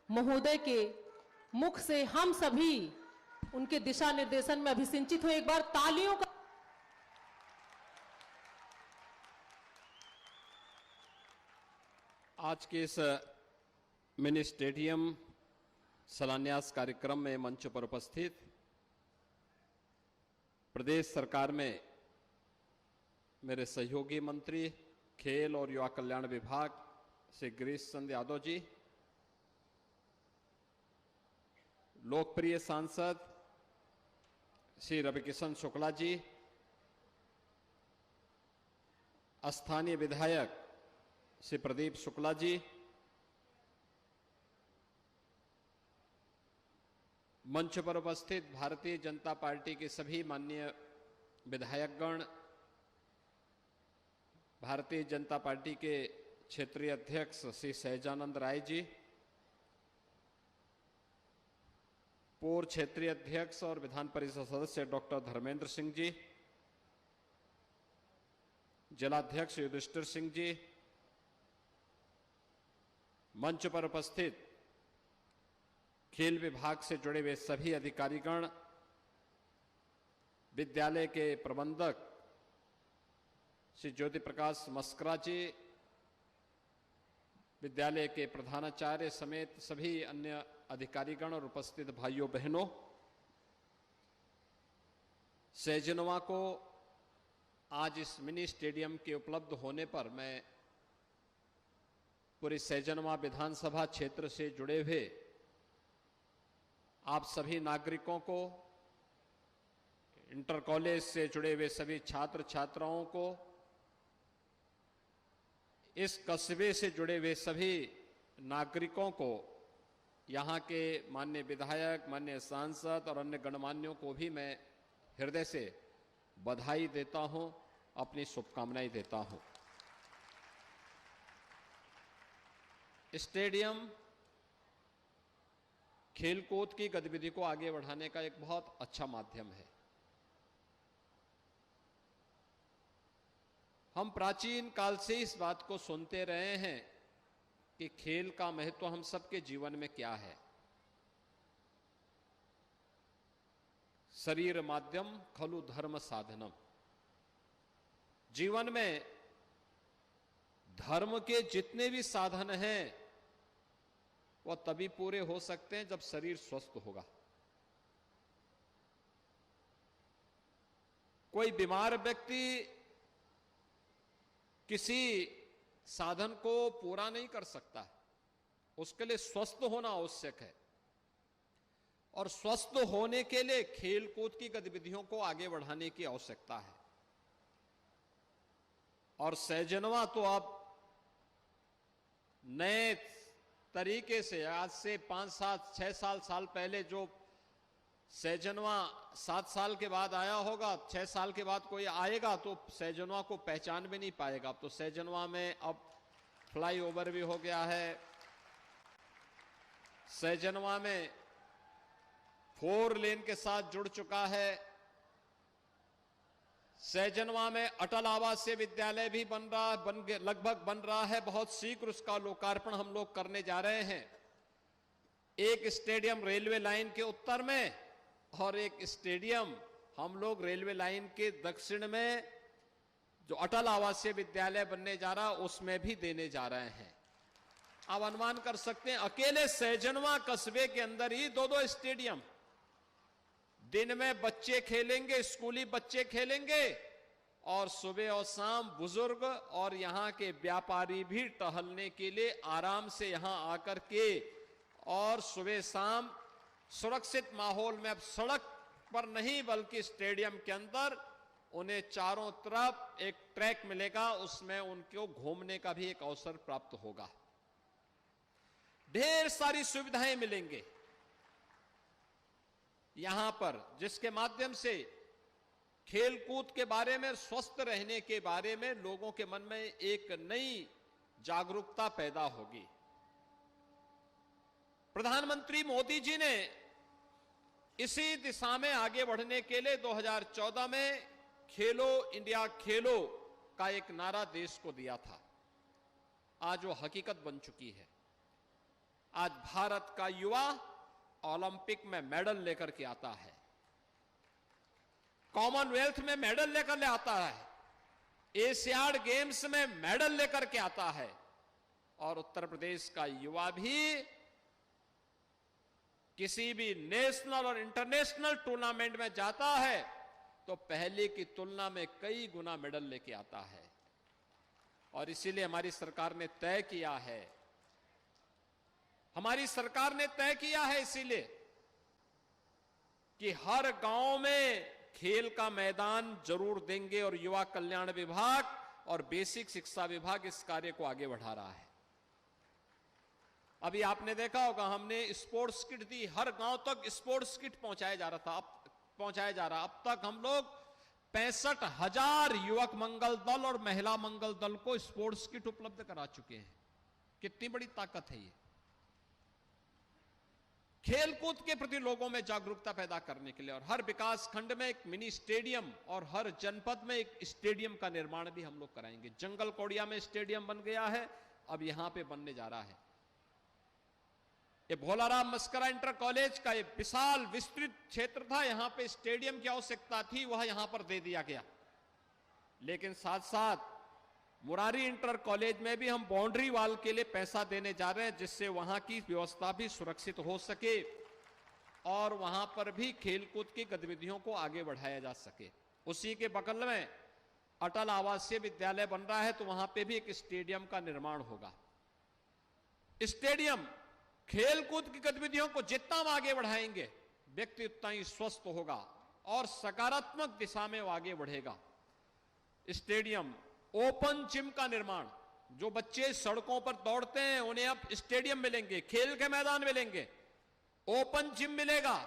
महोदय के मुख से हम सभी उनके दिशा निर्देशन में अभिसिंचित हो। एक बार तालियों का। आज के इस मिनी स्टेडियम शिलान्यास कार्यक्रम में मंच पर उपस्थित प्रदेश सरकार में मेरे सहयोगी मंत्री खेल और युवा कल्याण विभाग श्री गिरीश चंद्र यादव जी, लोकप्रिय सांसद श्री रविकिशन शुक्ला जी, स्थानीय विधायक श्री प्रदीप शुक्ला जी, मंच पर उपस्थित भारतीय जनता पार्टी के सभी माननीय विधायकगण, भारतीय जनता पार्टी के क्षेत्रीय अध्यक्ष श्री सहजानंद राय जी, पूर्व क्षेत्रीय अध्यक्ष और विधान परिषद सदस्य डॉक्टर धर्मेंद्र सिंह जी, जिलाध्यक्ष युधिष्ठिर सिंह जी, मंच पर उपस्थित खेल विभाग से जुड़े हुए सभी अधिकारीगण, विद्यालय के प्रबंधक श्री ज्योति प्रकाश मस्करा जी, विद्यालय के प्रधानाचार्य समेत सभी अन्य अधिकारीगण और उपस्थित भाइयों बहनों, सहजनवा को आज इस मिनी स्टेडियम के उपलब्ध होने पर मैं पूरी सहजनवा विधानसभा क्षेत्र से जुड़े हुए आप सभी नागरिकों को, इंटर कॉलेज से जुड़े हुए सभी छात्र छात्राओं को, इस कस्बे से जुड़े हुए सभी नागरिकों को, यहाँ के माननीय विधायक, माननीय सांसद और अन्य गणमान्यों को भी मैं हृदय से बधाई देता हूं, अपनी शुभकामनाएं देता हूं। स्टेडियम खेलकूद की गतिविधि को आगे बढ़ाने का एक बहुत अच्छा माध्यम है। हम प्राचीन काल से इस बात को सुनते रहे हैं कि खेल का महत्व हम सबके जीवन में क्या है। शरीर माध्यम खलु धर्म साधनम। जीवन में धर्म के जितने भी साधन हैं वह तभी पूरे हो सकते हैं जब शरीर स्वस्थ होगा। कोई बीमार व्यक्ति किसी साधन को पूरा नहीं कर सकता, उसके लिए स्वस्थ होना आवश्यक है और स्वस्थ होने के लिए खेलकूद की गतिविधियों को आगे बढ़ाने की आवश्यकता है। और सहजनवा तो अब नए तरीके से, आज से 5, 7, 6 साल पहले जो सहजनवा 7 साल के बाद आया होगा, 6 साल के बाद कोई आएगा तो सहजनवा को पहचान भी नहीं पाएगा। अब तो सहजनवा में अब फ्लाईओवर भी हो गया है, सहजनवा में 4 लेन के साथ जुड़ चुका है, सहजनवा में अटल आवासीय विद्यालय भी लगभग बन रहा है। बहुत शीघ्र उसका लोकार्पण हम लोग करने जा रहे हैं। एक स्टेडियम रेलवे लाइन के उत्तर में और एक स्टेडियम हम लोग रेलवे लाइन के दक्षिण में जो अटल आवासीय विद्यालय बनने जा रहा है उसमें भी देने जा रहे हैं। आप अनुमान कर सकते हैं अकेले सहजनवा कस्बे के अंदर ही 2-2 स्टेडियम। दिन में बच्चे खेलेंगे, स्कूली बच्चे खेलेंगे और सुबह और शाम बुजुर्ग और यहां के व्यापारी भी टहलने के लिए आराम से यहां आकर के और सुबह शाम सुरक्षित माहौल में, अब सड़क पर नहीं बल्कि स्टेडियम के अंदर उन्हें चारों तरफ एक ट्रैक मिलेगा, उसमें उनको घूमने का भी एक अवसर प्राप्त होगा। ढेर सारी सुविधाएं मिलेंगे यहां पर, जिसके माध्यम से खेलकूद के बारे में, स्वस्थ रहने के बारे में लोगों के मन में एक नई जागरूकता पैदा होगी। प्रधानमंत्री मोदी जी ने इसी दिशा में आगे बढ़ने के लिए 2014 में खेलो इंडिया खेलो का एक नारा देश को दिया था। आज वो हकीकत बन चुकी है। आज भारत का युवा ओलंपिक में मेडल लेकर के आता है, कॉमनवेल्थ में मेडल लेकर ले आता है, एशियाड गेम्स में मेडल लेकर के आता है। और उत्तर प्रदेश का युवा भी किसी भी नेशनल और इंटरनेशनल टूर्नामेंट में जाता है तो पहले की तुलना में कई गुना मेडल लेके आता है। और इसीलिए हमारी सरकार ने तय किया है, इसीलिए कि हर गांव में खेल का मैदान जरूर देंगे और युवा कल्याण विभाग और बेसिक शिक्षा विभाग इस कार्य को आगे बढ़ा रहा है। अभी आपने देखा होगा, हमने स्पोर्ट्स किट दी, हर गांव तक स्पोर्ट्स किट पहुंचाया जा रहा। अब तक हम लोग 65,000 युवक मंगल दल और महिला मंगल दल को स्पोर्ट्स किट उपलब्ध करा चुके हैं। कितनी बड़ी ताकत है ये। खेलकूद के प्रति लोगों में जागरूकता पैदा करने के लिए और हर विकास खंड में एक मिनी स्टेडियम और हर जनपद में एक स्टेडियम का निर्माण भी हम लोग कराएंगे। जंगल कौड़िया में स्टेडियम बन गया है, अब यहां पे बनने जा रहा है। ये भोलाराम मस्करा इंटर कॉलेज का एक विशाल विस्तृत क्षेत्र था, यहां पे स्टेडियम की आवश्यकता थी, वह यहां पर दे दिया गया। लेकिन साथ साथ मुरारी इंटर कॉलेज में भी हम बाउंड्री वॉल के लिए पैसा देने जा रहे हैं, जिससे वहां की व्यवस्था भी सुरक्षित हो सके और वहां पर भी खेलकूद की गतिविधियों को आगे बढ़ाया जा सके। उसी के बगल में अटल आवासीय विद्यालय बन रहा है, तो वहां पे भी एक स्टेडियम का निर्माण होगा। स्टेडियम खेलकूद की गतिविधियों को जितना हम आगे बढ़ाएंगे, व्यक्ति उतना ही स्वस्थ होगा और सकारात्मक दिशा में वो आगे बढ़ेगा। स्टेडियम, ओपन जिम का निर्माण, जो बच्चे सड़कों पर दौड़ते हैं उन्हें अब स्टेडियम मिलेंगे, खेल के मैदान मिलेंगे, ओपन जिम मिलेगा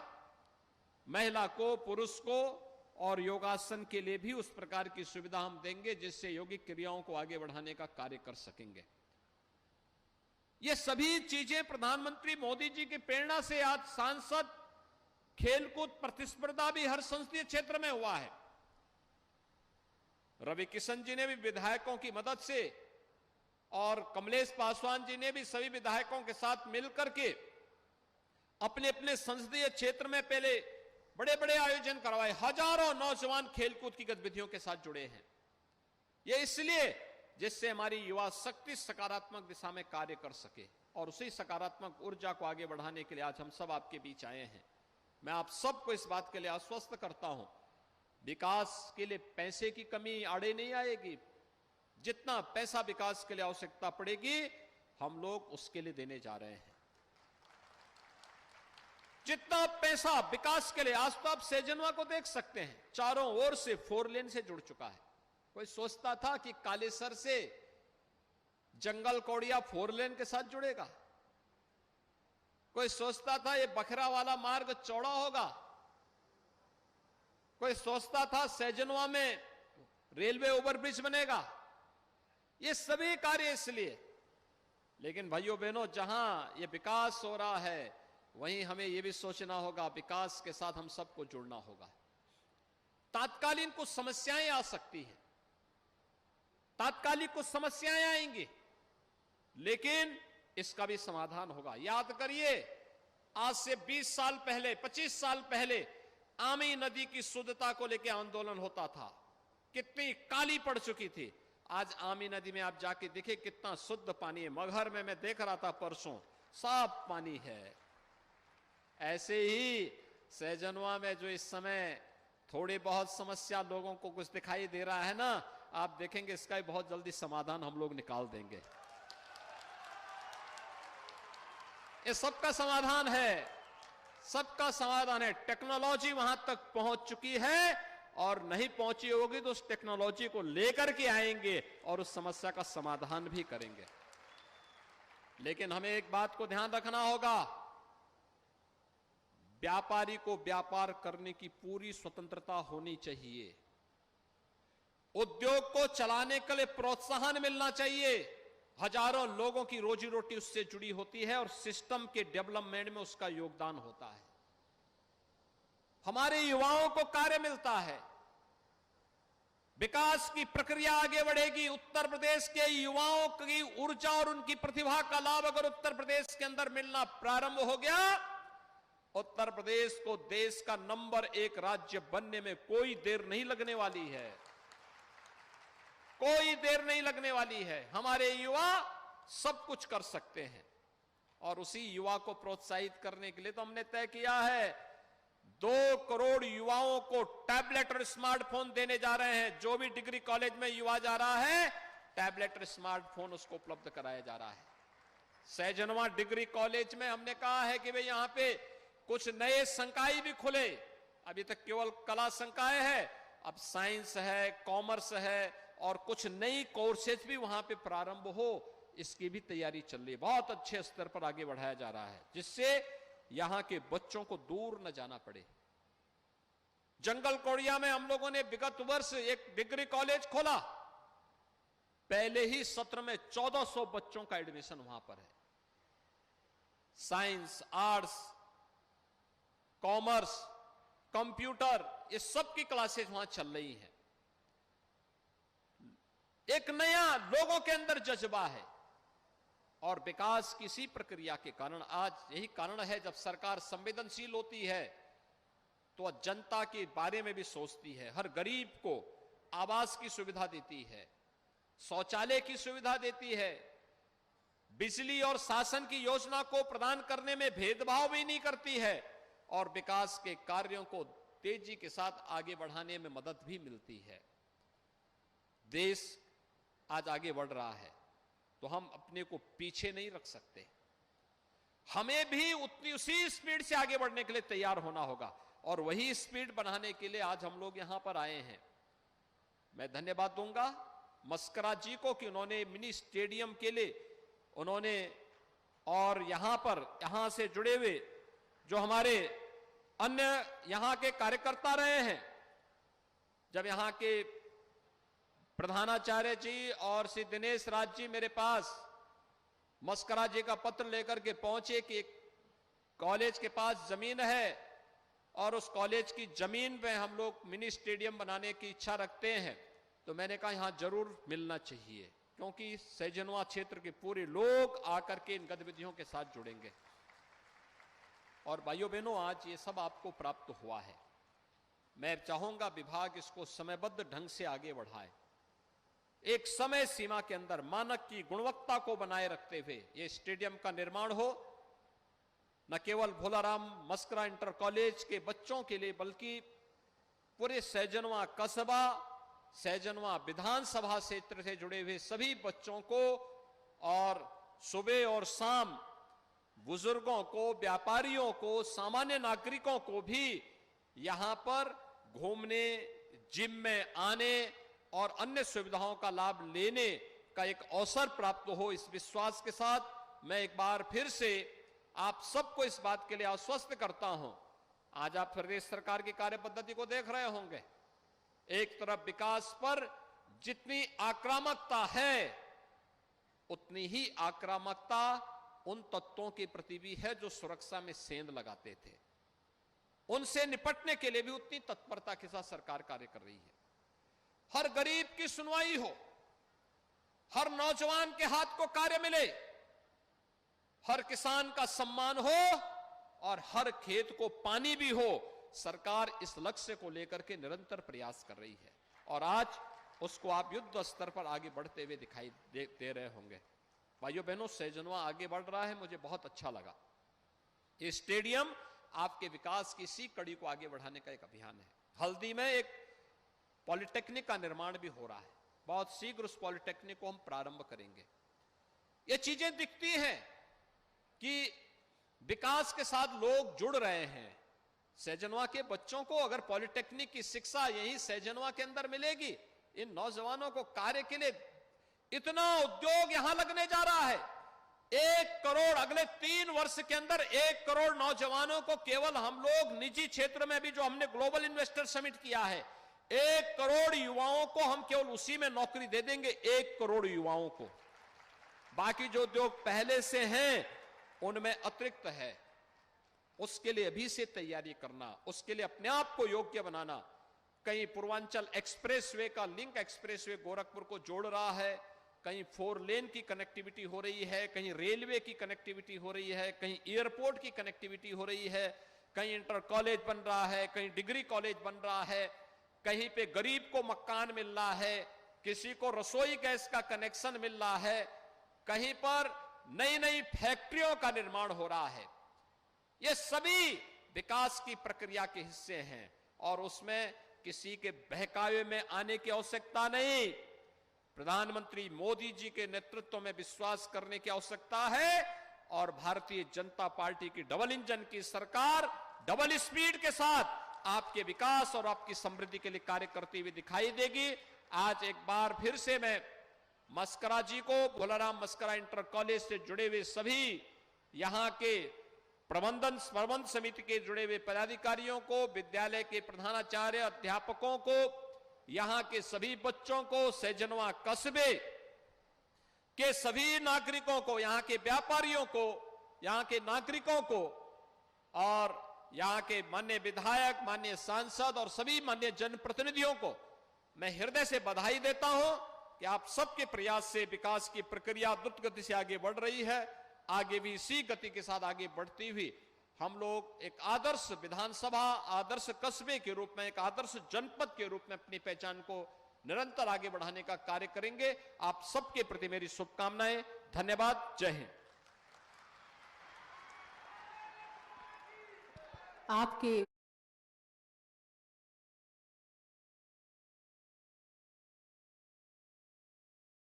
महिला को, पुरुष को, और योगासन के लिए भी उस प्रकार की सुविधा हम देंगे जिससे यौगिक क्रियाओं को आगे बढ़ाने का कार्य कर सकेंगे। ये सभी चीजें प्रधानमंत्री मोदी जी की प्रेरणा से आज सांसद खेलकूद प्रतिस्पर्धा भी हर संसदीय क्षेत्र में हुआ है। रवि किशन जी ने भी विधायकों की मदद से और कमलेश पासवान जी ने भी सभी विधायकों के साथ मिलकर के अपने अपने संसदीय क्षेत्र में पहले बड़े बड़े आयोजन करवाए। हजारों नौजवान खेलकूद की गतिविधियों के साथ जुड़े हैं। यह इसलिए जिससे हमारी युवा शक्ति सकारात्मक दिशा में कार्य कर सके और उसी सकारात्मक ऊर्जा को आगे बढ़ाने के लिए आज हम सब आपके बीच आए हैं। मैं आप सबको इस बात के लिए आश्वस्त करता हूं, विकास के लिए पैसे की कमी आड़े नहीं आएगी। जितना पैसा विकास के लिए आवश्यकता पड़ेगी हम लोग उसके लिए देने जा रहे हैं। जितना पैसा विकास के लिए, आज तो आप सेजनवा को देख सकते हैं, चारों ओर से 4 लेन से जुड़ चुका है। कोई सोचता था कि कालेसर से जंगल कौड़िया 4 लेन के साथ जुड़ेगा? कोई सोचता था ये बखरा वाला मार्ग चौड़ा होगा? कोई सोचता था सैजनवा में रेलवे ओवरब्रिज बनेगा? ये सभी कार्य इसलिए। लेकिन भाइयों बहनों, जहां ये विकास हो रहा है वहीं हमें यह भी सोचना होगा, विकास के साथ हम सबको जुड़ना होगा। तात्कालिक कुछ समस्याएं आ सकती हैं, तात्कालिक कुछ समस्याएं आएंगी, लेकिन इसका भी समाधान होगा। याद करिए, आज से 20 साल पहले, 25 साल पहले आमी नदी की शुद्धता को लेकर आंदोलन होता था, कितनी काली पड़ चुकी थी। आज आमी नदी में आप जाके देखे कितना शुद्ध पानी है। मगहर में मैं देख रहा था परसों, साफ पानी है। ऐसे ही सैजनवा में जो इस समय थोड़ी बहुत समस्या लोगों को कुछ दिखाई दे रहा है ना, आप देखेंगे इसका भी बहुत जल्दी समाधान हम लोग निकाल देंगे। ये सबका समाधान है, सबका समाधान है। टेक्नोलॉजी वहां तक पहुंच चुकी है और नहीं पहुंची होगी तो उस टेक्नोलॉजी को लेकर के आएंगे और उस समस्या का समाधान भी करेंगे। लेकिन हमें एक बात को ध्यान रखना होगा, व्यापारी को व्यापार करने की पूरी स्वतंत्रता होनी चाहिए। उद्योग को चलाने के लिए प्रोत्साहन मिलना चाहिए। हजारों लोगों की रोजी रोटी उससे जुड़ी होती है और सिस्टम के डेवलपमेंट में उसका योगदान होता है। हमारे युवाओं को कार्य मिलता है, विकास की प्रक्रिया आगे बढ़ेगी। उत्तर प्रदेश के युवाओं की ऊर्जा और उनकी प्रतिभा का लाभ अगर उत्तर प्रदेश के अंदर मिलना प्रारंभ हो गया, उत्तर प्रदेश को देश का नंबर 1 राज्य बनने में कोई देर नहीं लगने वाली है, कोई देर नहीं लगने वाली है। हमारे युवा सब कुछ कर सकते हैं और उसी युवा को प्रोत्साहित करने के लिए तो हमने तय किया है 2 करोड़ युवाओं को टैबलेट और स्मार्टफोन देने जा रहे हैं। जो भी डिग्री कॉलेज में युवा जा रहा है, टैबलेट और स्मार्टफोन उसको उपलब्ध कराया जा रहा है। सहजनवा डिग्री कॉलेज में हमने कहा है कि भाई यहां पे कुछ नए संकाय भी खुले। अभी तक केवल कला संकाय है, अब साइंस है, कॉमर्स है और कुछ नई कोर्सेज भी वहां पे प्रारंभ हो, इसकी भी तैयारी चल रही है। बहुत अच्छे स्तर पर आगे बढ़ाया जा रहा है, जिससे यहां के बच्चों को दूर न जाना पड़े। जंगल कोड़िया में हम लोगों ने विगत वर्ष एक डिग्री कॉलेज खोला। पहले ही सत्र में 1400 बच्चों का एडमिशन वहां पर है। साइंस, आर्ट्स, कॉमर्स, कंप्यूटर, ये सब की क्लासेज वहां चल रही हैं। एक नया लोगों के अंदर जज्बा है और विकास की इसी प्रक्रिया के कारण आज यही कारण है, जब सरकार संवेदनशील होती है तो जनता के बारे में भी सोचती है। हर गरीब को आवास की सुविधा देती है, शौचालय की सुविधा देती है, बिजली और शासन की योजना को प्रदान करने में भेदभाव भी नहीं करती है और विकास के कार्यों को तेजी के साथ आगे बढ़ाने में मदद भी मिलती है। देश आज आगे बढ़ रहा है तो हम अपने को पीछे नहीं रख सकते। हमें भी उसी स्पीड से आगे बढ़ने के लिए तैयार होना होगा और वही स्पीड बनाने के लिए आज हम लोग यहां पर आए हैं। मैं धन्यवाद दूंगा मस्करा जी को कि उन्होंने मिनी स्टेडियम के लिए उन्होंने और यहां से जुड़े हुए जो हमारे अन्य यहां के कार्यकर्ता रहे हैं, जब यहां के प्रधानाचार्य जी और श्री दिनेश राज जी मेरे पास मस्करा जी का पत्र लेकर के पहुंचे कि एक कॉलेज के पास जमीन है और उस कॉलेज की जमीन पे हम लोग मिनी स्टेडियम बनाने की इच्छा रखते हैं, तो मैंने कहा यहां जरूर मिलना चाहिए, क्योंकि सहजनवा क्षेत्र के पूरे लोग आकर के इन गतिविधियों के साथ जुड़ेंगे। और भाइयों बहनों, आज ये सब आपको प्राप्त हुआ है। मैं चाहूंगा विभाग इसको समयबद्ध ढंग से आगे बढ़ाए, एक समय सीमा के अंदर मानक की गुणवत्ता को बनाए रखते हुए ये स्टेडियम का निर्माण हो। न केवल भोलाराम मस्करा इंटर कॉलेज के बच्चों के लिए बल्कि पूरे सहजनवा कस्बा, सहजनवा विधानसभा क्षेत्र से जुड़े हुए सभी बच्चों को और सुबह और शाम बुजुर्गों को, व्यापारियों को, सामान्य नागरिकों को भी यहां पर घूमने, जिम में आने और अन्य सुविधाओं का लाभ लेने का एक अवसर प्राप्त हो। इस विश्वास के साथ मैं एक बार फिर से आप सबको इस बात के लिए आश्वस्त करता हूं। आज आप प्रदेश सरकार की कार्य पद्धति को देख रहे होंगे। एक तरफ विकास पर जितनी आक्रामकता है, उतनी ही आक्रामकता उन तत्वों के प्रति भी है जो सुरक्षा में सेंध लगाते थे। उनसे निपटने के लिए भी उतनी तत्परता के साथ सरकार कार्य कर रही है। हर गरीब की सुनवाई हो, हर नौजवान के हाथ को कार्य मिले, हर किसान का सम्मान हो और हर खेत को पानी भी हो। सरकार इस लक्ष्य को लेकर के निरंतर प्रयास कर रही है और आज उसको आप युद्ध स्तर पर आगे बढ़ते हुए दिखाई दे रहे होंगे। भाइयों बहनों, सहजनवा आगे बढ़ रहा है, मुझे बहुत अच्छा लगा। ये स्टेडियम आपके विकास की इसी कड़ी को आगे बढ़ाने का एक अभियान है। हल्दी में एक पॉलिटेक्निक का निर्माण भी हो रहा है, बहुत शीघ्र उस पॉलिटेक्निक को हम प्रारंभ करेंगे। ये चीजें दिखती हैं कि विकास के साथ लोग जुड़ रहे हैं। सहजनवा के बच्चों को अगर पॉलिटेक्निक की शिक्षा यही सहजनवा के अंदर मिलेगी, इन नौजवानों को कार्य के लिए इतना उद्योग यहां लगने जा रहा है। 1 करोड़ अगले 3 वर्ष के अंदर 1 करोड़ नौजवानों को केवल हम लोग निजी क्षेत्र में भी जो हमने ग्लोबल इन्वेस्टर समिट किया है, 1 करोड़ युवाओं को हम केवल उसी में नौकरी दे देंगे। 1 करोड़ युवाओं को, बाकी जो उद्योग पहले से हैं उनमें अतिरिक्त है। उसके लिए अभी से तैयारी करना, उसके लिए अपने आप को योग्य बनाना, कहीं पूर्वांचल एक्सप्रेसवे का लिंक एक्सप्रेसवे गोरखपुर को जोड़ रहा है, कहीं 4 लेन की कनेक्टिविटी हो रही है, कहीं रेलवे की कनेक्टिविटी हो रही है, कहीं एयरपोर्ट की कनेक्टिविटी हो रही है, कहीं इंटर कॉलेज बन रहा है, कहीं डिग्री कॉलेज बन रहा है, कहीं पे गरीब को मकान मिल रहा है, किसी को रसोई गैस का कनेक्शन मिल रहा है, कहीं पर नई नई फैक्ट्रियों का निर्माण हो रहा है। ये सभी विकास की प्रक्रिया के हिस्से हैं और उसमें किसी के बहकावे में आने की आवश्यकता नहीं। प्रधानमंत्री मोदी जी के नेतृत्व में विश्वास करने की आवश्यकता है और भारतीय जनता पार्टी की डबल इंजन की सरकार डबल स्पीड के साथ आपके विकास और आपकी समृद्धि के लिए कार्य करती हुई दिखाई देगी। आज एक बार फिर से मैं मस्करा जी को, भोलाराम मस्करा इंटर कॉलेज से जुड़े हुए सभी यहां के प्रबंध समिति के जुड़े हुए पदाधिकारियों को, विद्यालय के प्रधानाचार्य, अध्यापकों को, यहां के सभी बच्चों को, सैजनवा कस्बे के सभी नागरिकों को, यहां के व्यापारियों को, यहां के नागरिकों को और यहां के माननीय विधायक, माननीय सांसद और सभी माननीय जनप्रतिनिधियों को मैं हृदय से बधाई देता हूं कि आप सबके प्रयास से विकास की प्रक्रिया द्रुत गति से आगे बढ़ रही है। आगे भी इसी गति के साथ आगे बढ़ती हुई हम लोग एक आदर्श विधानसभा, आदर्श कस्बे के रूप में, एक आदर्श जनपद के रूप में अपनी पहचान को निरंतर आगे बढ़ाने का कार्य करेंगे। आप सबके प्रति मेरी शुभकामनाएं। धन्यवाद। जय हिंद। आपके